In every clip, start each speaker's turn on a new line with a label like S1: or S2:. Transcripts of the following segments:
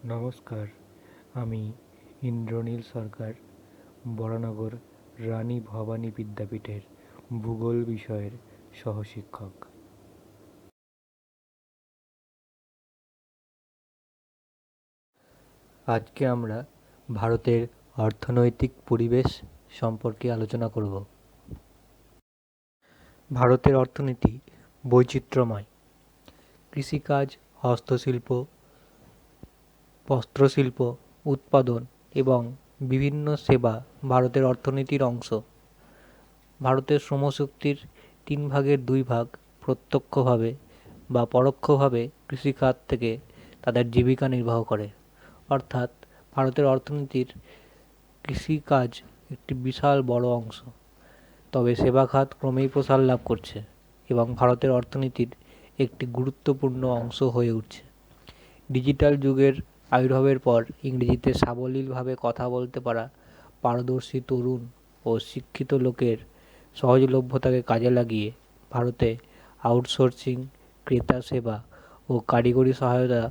S1: নমস্কার, আমি ইন্দ্রনীল সরকার, বরানগর রানী ভবানী বিদ্যাপীঠের ভূগোল বিষয়ের সহশিক্ষক। আজকে আমরা ভারতের অর্থনৈতিক পরিবেশ সম্পর্কে আলোচনা করব। ভারতের অর্থনীতি বৈচিত্র্যময়। কৃষিকাজ, হস্তশিল্প, বস্ত্রশিল্প, উৎপাদন এবং বিভিন্ন সেবা ভারতের অর্থনীতির অংশ। ভারতের শ্রমশক্তির 2/3 প্রত্যক্ষভাবে বা পরোক্ষভাবে কৃষিখাত থেকে তাদের জীবিকা নির্বাহ করে। অর্থাৎ ভারতের অর্থনীতির কৃষিকাজ একটি বিশাল বড় অংশ। তবে সেবা খাত ক্রমেই প্রসার লাভ করছে এবং ভারতের অর্থনীতির একটি গুরুত্বপূর্ণ অংশ হয়ে উঠছে। ডিজিটাল যুগের আবির্ভাবের পর ইংরেজিতে সাবলীলভাবে কথা বলতে পারা পারদর্শী তরুণ ও শিক্ষিত লোকের সহজলভ্যতাকে কাজে লাগিয়ে ভারতে আউটসোর্সিং, ক্রেতা সেবা ও কারিগরি সহায়তা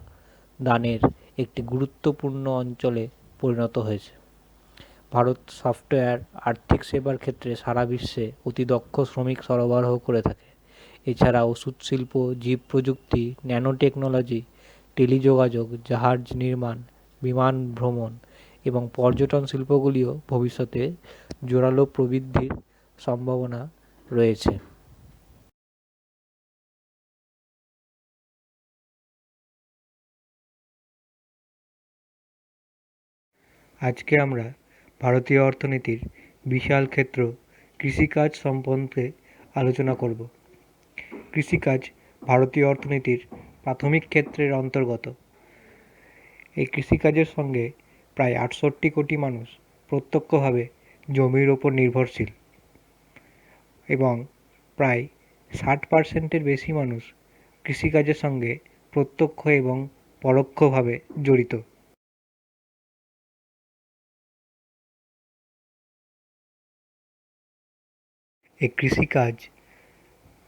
S1: দানের একটি গুরুত্বপূর্ণ অঞ্চলে পরিণত হয়েছে। ভারত সফটওয়্যার, আর্থিক সেবার ক্ষেত্রে সারা বিশ্বে অতি দক্ষ শ্রমিক সরবরাহ করে থাকে। এছাড়া ওষুধ শিল্প, জীব প্রযুক্তি, ন্যানো টেকনোলজি, টেলিযোগাযোগ, জাহাজ নির্মাণ, বিমান ভ্রমণ এবং পর্যটন শিল্পগুলিও ভবিষ্যতে জোরালো প্রবৃদ্ধির সম্ভাবনা রয়েছে। আজকে আমরা ভারতীয় অর্থনীতির বিশাল ক্ষেত্র কৃষিকাজ সম্বন্ধে আলোচনা করব। কৃষিকাজ ভারতীয় অর্থনীতির প্রাথমিক ক্ষেত্রের অন্তর্গত। এই কৃষিকাজের সঙ্গে প্রায় 68 কোটি মানুষ প্রত্যক্ষভাবে জমির ওপর নির্ভরশীল এবং প্রায় 60%-এর বেশি মানুষ কৃষিকাজের সঙ্গে প্রত্যক্ষ এবং পরোক্ষভাবে জড়িত। এই কৃষিকাজ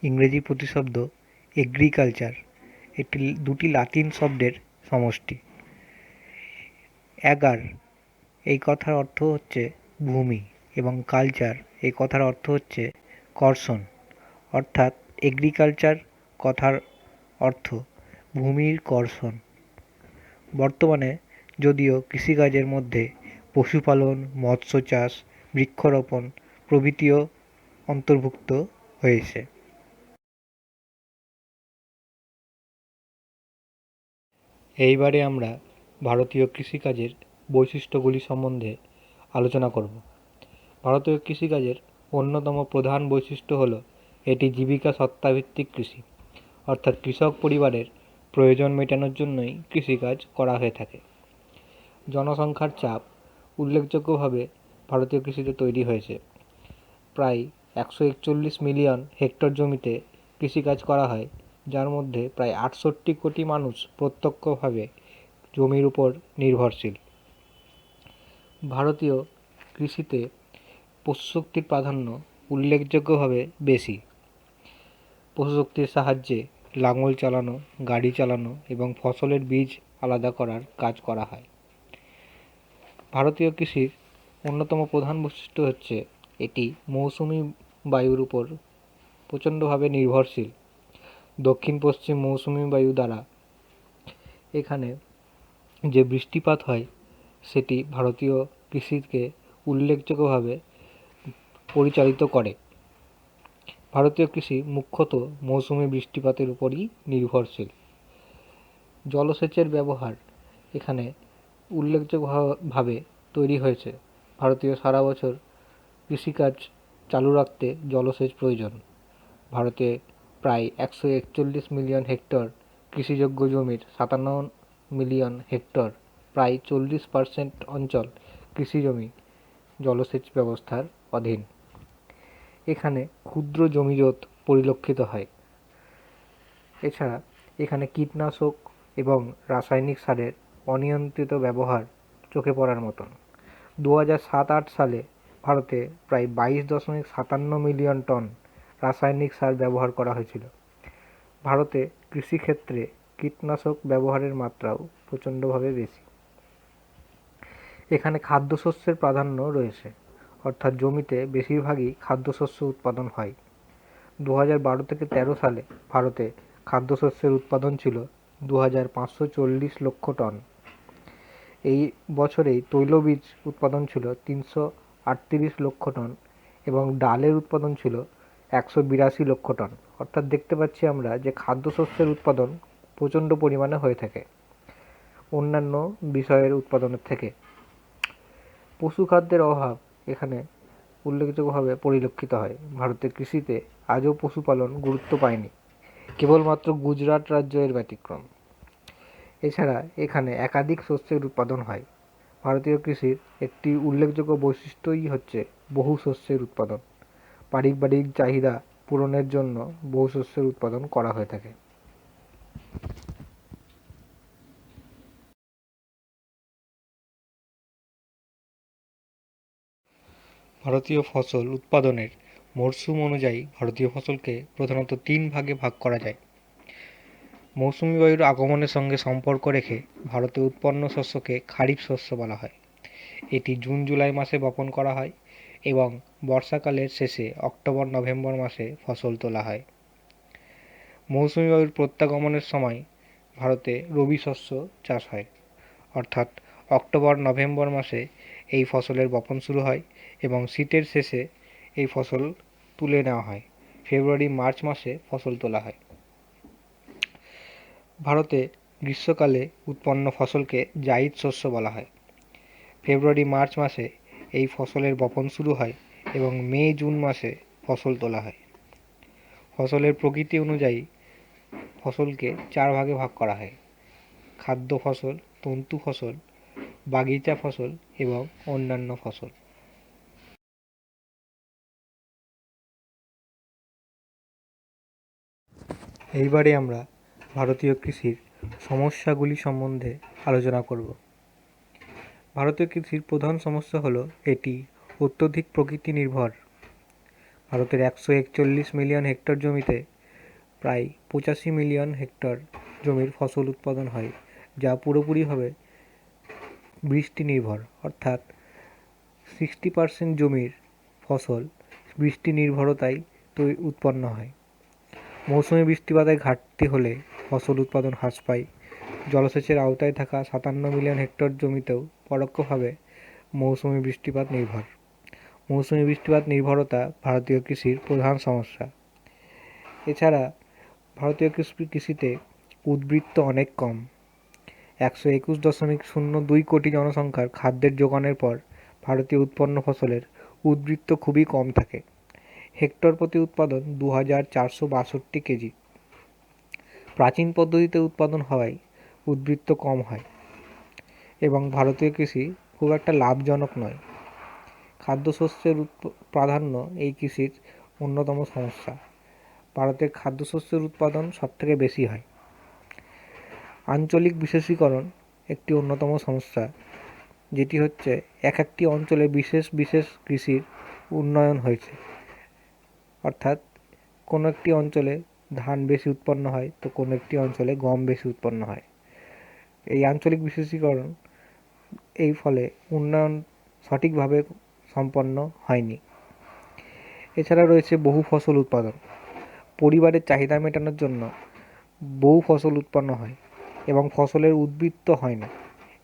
S1: ইংরেজি প্রতিশব্দ এগ্রিকালচার একটি দুটি লাতিন শব্দের সমষ্টি। অ্যাগার এই কথার অর্থ হচ্ছে ভূমি এবং কালচার এই কথার অর্থ হচ্ছে কর্ষণ। অর্থাৎ এগ্রিকালচার কথার অর্থ ভূমির কর্ষণ। বর্তমানে যদিও কৃষিকাজের মধ্যে পশুপালন, মৎস্য চাষ, বৃক্ষরোপণ প্রভৃতিও অন্তর্ভুক্ত হয়েছে। এইবারে আমরা ভারতীয় কৃষিকাজের বৈশিষ্ট্যগুলি সম্বন্ধে আলোচনা করব। ভারতীয় কৃষিকাজের অন্যতম প্রধান বৈশিষ্ট্য হল এটি জীবিকা সত্তাভিত্তিক কৃষি, অর্থাৎ কৃষক পরিবারের প্রয়োজন মেটানোর জন্যই কৃষিকাজ করা হয়ে থাকে। জনসংখ্যার চাপ উল্লেখযোগ্যভাবে ভারতীয় কৃষিতে তৈরি হয়েছে। প্রায় 141 মিলিয়ন হেক্টর জমিতে কৃষিকাজ করা হয়, যার মধ্যে প্রায় 68 কোটি মানুষ প্রত্যক্ষভাবে জমির উপর নির্ভরশীল। ভারতীয় কৃষিতে পশুশক্তির প্রাধান্য উল্লেখযোগ্যভাবে বেশি। পশুশক্তির সাহায্যে লাঙল চালানো, গাড়ি চালানো এবং ফসলের বীজ আলাদা করার কাজ করা হয়। ভারতীয় কৃষির অন্যতম প্রধান বৈশিষ্ট্য হচ্ছে এটি মৌসুমি বায়ুর উপর প্রচণ্ডভাবে নির্ভরশীল। দক্ষিণ পশ্চিম মৌসুমি বায়ু দ্বারা এখানে যে বৃষ্টিপাত হয় সেটি ভারতীয় কৃষিকে উল্লেখযোগ্যভাবে পরিচালিত করে। ভারতীয় কৃষি মুখ্যত মৌসুমি বৃষ্টিপাতের উপরই নির্ভরশীল। জলসেচের ব্যবহার এখানে উল্লেখযোগ্যভাবে তৈরি হয়েছে। ভারতীয় সারা বছর কৃষিকাজ চালু রাখতে জলসেচ প্রয়োজন। ভারতে প্রায় 141 মিলিয়ন হেক্টর কৃষিযোগ্য জমির 57 মিলিয়ন হেক্টর প্রায় 40% অঞ্চল কৃষিজমি জলসেচ ব্যবস্থার অধীন। এখানে ক্ষুদ্র জমিজোত পরিলক্ষিত হয়। এছাড়া এখানে কীটনাশক এবং রাসায়নিক সারের অনিয়ন্ত্রিত ব্যবহার চোখে পড়ার মতন। 2007-8 সালে ভারতে প্রায় 22.57 মিলিয়ন টন রাসায়নিক সার ব্যবহার করা হয়েছিল। ভারতে কৃষিক্ষেত্রে কীটনাশক ব্যবহারের মাত্রাও প্রচণ্ডভাবে বেশি। এখানে খাদ্যশস্যের প্রাধান্য রয়েছে, অর্থাৎ জমিতে বেশিরভাগই খাদ্যশস্য উৎপাদন হয়। 2012 থেকে 13 সালে ভারতে খাদ্যশস্যের উৎপাদন ছিল 2540 লক্ষ টন। এই বছরেই তৈলবীজ উৎপাদন ছিল 338 লক্ষ টন এবং ডালের উৎপাদন ছিল 182 লক্ষ টন। অর্থাৎ দেখতে পাচ্ছি আমরা যে খাদ্যশস্যের উৎপাদন প্রচণ্ড পরিমাণে হয়ে থাকে অন্যান্য বিষয়ের উৎপাদনের থেকে। পশুখাদ্যের অভাব এখানে উল্লেখযোগ্যভাবে পরিলক্ষিত হয়। ভারতের কৃষিতে আজও পশুপালন গুরুত্ব পায়নি, কেবলমাত্র গুজরাট রাজ্য এর ব্যতিক্রম। এছাড়া এখানে একাধিক শস্যের উৎপাদন হয়। ভারতীয় কৃষির একটি উল্লেখযোগ্য বৈশিষ্ট্যই হচ্ছে বহু শস্যের উৎপাদন। পারিবারিক চাহিদা পূরণের জন্য বহু শস্যের উৎপাদন করা হয়ে থাকে। ভারতীয় ফসল উৎপাদনের মরশুম অনুযায়ী ভারতীয় ফসলকে প্রধানত 3 ভাগে ভাগ করা যায়। মৌসুমী বায়ুর আগমনের সঙ্গে সম্পর্ক রেখে ভারতে উৎপন্ন শস্যকে খারিফ শস্য বলা হয়। এটি জুন জুলাই মাসে বপন করা হয় এবং বর্ষাকালের শেষে অক্টোবর নভেম্বর মাসে ফসল তোলা হয়। মৌসুমী বায়ুর প্রত্যাগমনের সময় ভারতে রবি শস্য চাষ হয়, অর্থাৎ অক্টোবর নভেম্বর মাসে এই ফসলের বপন শুরু হয় এবং শীতের শেষে এই ফসল তুলে নেওয়া হয়। ফেব্রুয়ারি মার্চ মাসে ফসল তোলা হয়। ভারতে গ্রীষ্মকালে উৎপন্ন ফসলকে জায়িদ শস্য বলা হয়। ফেব্রুয়ারি মার্চ মাসে এই ফসলের বপন শুরু হয় এবং মে জুন মাসে ফসল তোলা হয়। ফসলের প্রকৃতি অনুযায়ী ফসলকে 4 ভাগে ভাগ করা হয়: খাদ্য ফসল, তন্তু ফসল, বাগিচা ফসল এবং অন্যান্য ফসল। এইবারে আমরা ভারতীয় কৃষির সমস্যাগুলি সম্বন্ধে আলোচনা করব। ভারতীয় কৃষির প্রধান সমস্যা হলো এটি অত্যধিক প্রকৃতি নির্ভর। ভারতের 141 মিলিয়ন হেক্টর জমিতে প্রায় 85 মিলিয়ন হেক্টর জমির ফসল উৎপাদন হয়, যা পুরোপুরিভাবে বৃষ্টি নির্ভর, অর্থাৎ 60% জমির ফসল বৃষ্টি নির্ভরতায় উৎপন্ন হয়। মৌসুমি বৃষ্টিপাতের ঘাটতি হলে ফসল উৎপাদন হ্রাস পায়। জলসেচের আওতায় থাকা 57 মিলিয়ন হেক্টর জমিতেও পরোক্ষভাবে মৌসুমি বৃষ্টিপাত নির্ভর। মৌসুমি বৃষ্টিপাত নির্ভরতা ভারতীয় কৃষির প্রধান সমস্যা। এছাড়া ভারতীয় কৃষিতে উদ্বৃত্ত অনেক কম। 121.02 কোটি জনসংখ্যার খাদ্যের যোগানের পর ভারতীয় উৎপন্ন ফসলের উদ্বৃত্ত খুবই কম থাকে। হেক্টর প্রতি উৎপাদন 2462 কেজি। প্রাচীন পদ্ধতিতে উৎপাদন হওয়ায় উদ্বৃত্ত কম হয় এবং ভারতীয় কৃষি খুব একটা লাভজনক নয়। খাদ্যশস্যের প্রাধান্য এই কৃষির অন্যতম সমস্যা। ভারতের খাদ্যশস্যের উৎপাদন সবথেকে বেশি হয়। আঞ্চলিক বিশেষীকরণ একটি অন্যতম সমস্যা, যেটি হচ্ছে একটি অঞ্চলে বিশেষ বিশেষ কৃষির উন্নয়ন হয়েছে, অর্থাৎ কোনো একটি অঞ্চলে ধান বেশি উৎপন্ন হয় তো কোনো একটি অঞ্চলে গম বেশি উৎপন্ন হয়। এই আঞ্চলিক বিশেষীকরণ এই ফলে উন্নয়ন সঠিকভাবে সম্পন্ন হয়নি। এছাড়া রয়েছে বহু ফসল উৎপাদন। পরিবারের চাহিদা মেটানোর জন্য বহু ফসল উৎপন্ন হয় এবং ফসলের উদ্বৃত্ত হয় না,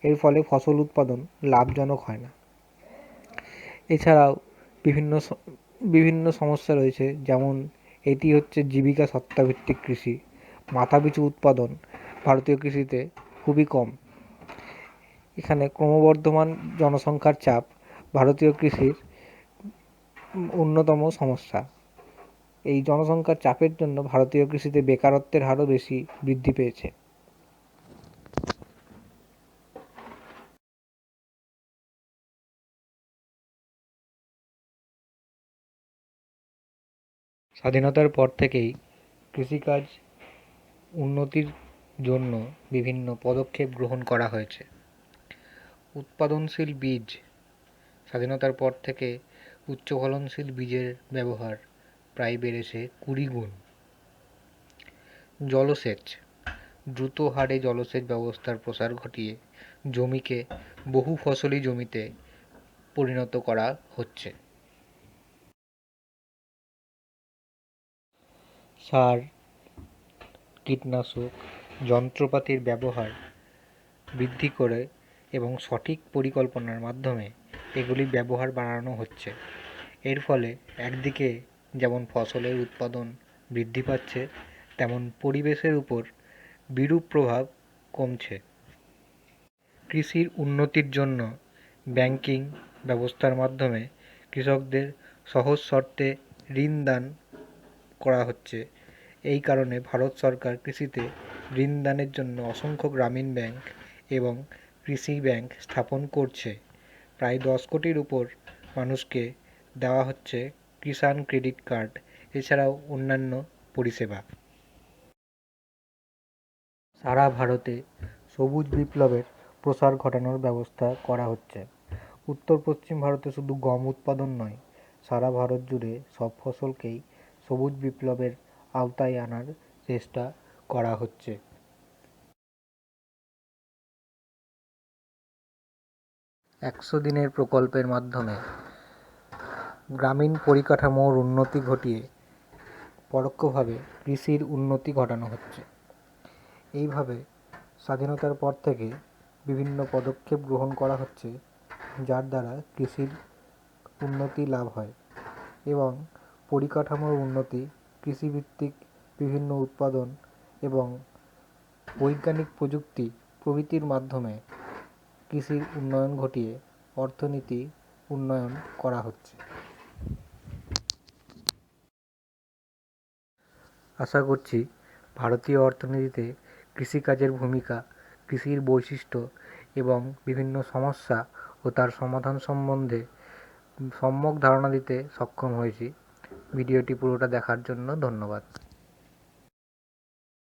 S1: এর ফলে ফসল উৎপাদন লাভজনক হয় না। এছাড়াও বিভিন্ন সমস্যা রয়েছে, যেমন এটি হচ্ছে জীবিকা সত্তাভিত্তিক কৃষি। মাথাপিছু উৎপাদন ভারতীয় কৃষিতে খুবই কম। এখানে ক্রমবর্ধমান জনসংখ্যার চাপ ভারতীয় কৃষির অন্যতম সমস্যা। এই জনসংখ্যার চাপের জন্য ভারতীয় কৃষিতে বেকারত্বের হারও বেশি বৃদ্ধি পেয়েছে। স্বাধীনতার পর থেকেই কৃষিকাজ উন্নতির জন্য বিভিন্ন পদক্ষেপ গ্রহণ করা হয়েছে। উৎপাদনশীল বীজ, স্বাধীনতার পর থেকে উচ্চ ফলনশীল বীজের ব্যবহার প্রায় বেড়েছে 20 গুণ। জলসেচ, দ্রুত হারে জলসেচ ব্যবস্থার প্রসার ঘটিয়ে জমিকে বহু ফসলি জমিতে পরিণত করা হচ্ছে। সার, কীটনাশক, যন্ত্রপাতির ব্যবহার বৃদ্ধি করে এবং সঠিক পরিকল্পনার মাধ্যমে এগুলি ব্যবহার বাড়ানো হচ্ছে। এর ফলে একদিকে যেমন ফসলের উৎপাদন বৃদ্ধি পাচ্ছে, তেমন পরিবেশের উপর বিরূপ প্রভাব কমছে। কৃষির উন্নতির জন্য ব্যাংকিং ব্যবস্থার মাধ্যমে কৃষকদের সহজ শর্তে ঋণ দান করা হচ্ছে। এই কারণে ভারত সরকার কৃষিতে ঋণ দানের জন্য অসংখ্য গ্রামীণ ব্যাংক এবং কৃষি ব্যাংক স্থাপন করছে। প্রায় 10 কোটির উপর মানুষকে দেওয়া হচ্ছে কিষাণ ক্রেডিট কার্ড, এছাড়াও অন্যান্য পরিষেবা। সারা ভারতে সবুজ বিপ্লবের প্রসার ঘটানোর ব্যবস্থা করা হচ্ছে। উত্তর পশ্চিম ভারতে শুধু গম উৎপাদন নয়, সারা ভারত জুড়ে সব ফসলকেই সবুজ বিপ্লবের আওতায় আনার চেষ্টা করা হচ্ছে। 100 দিনের প্রকল্পের মাধ্যমে গ্রামীণ পরিকাঠামোর উন্নতি ঘটিয়ে পরোক্ষভাবে কৃষির উন্নতি ঘটানো হচ্ছে। এইভাবে স্বাধীনতার পর থেকে বিভিন্ন পদক্ষেপ গ্রহণ করা হচ্ছে, যার দ্বারা কৃষির উন্নতি লাভ হয় এবং পরিকাঠামোর উন্নতি, কৃষিভিত্তিক বিভিন্ন উৎপাদন এবং বৈজ্ঞানিক প্রযুক্তি প্রভৃতির মাধ্যমে কৃষির উন্নয়ন ঘটিয়ে অর্থনীতি উন্নয়ন করা হচ্ছে। আশা করছি ভারতীয় অর্থনীতিতে কৃষিকাজের ভূমিকা, কৃষির বৈশিষ্ট্য এবং বিভিন্ন সমস্যা ও তার সমাধান সম্বন্ধে সম্যক ধারণা দিতে সক্ষম হয়েছি। ভিডিওটি পুরোটা দেখার জন্য ধন্যবাদ।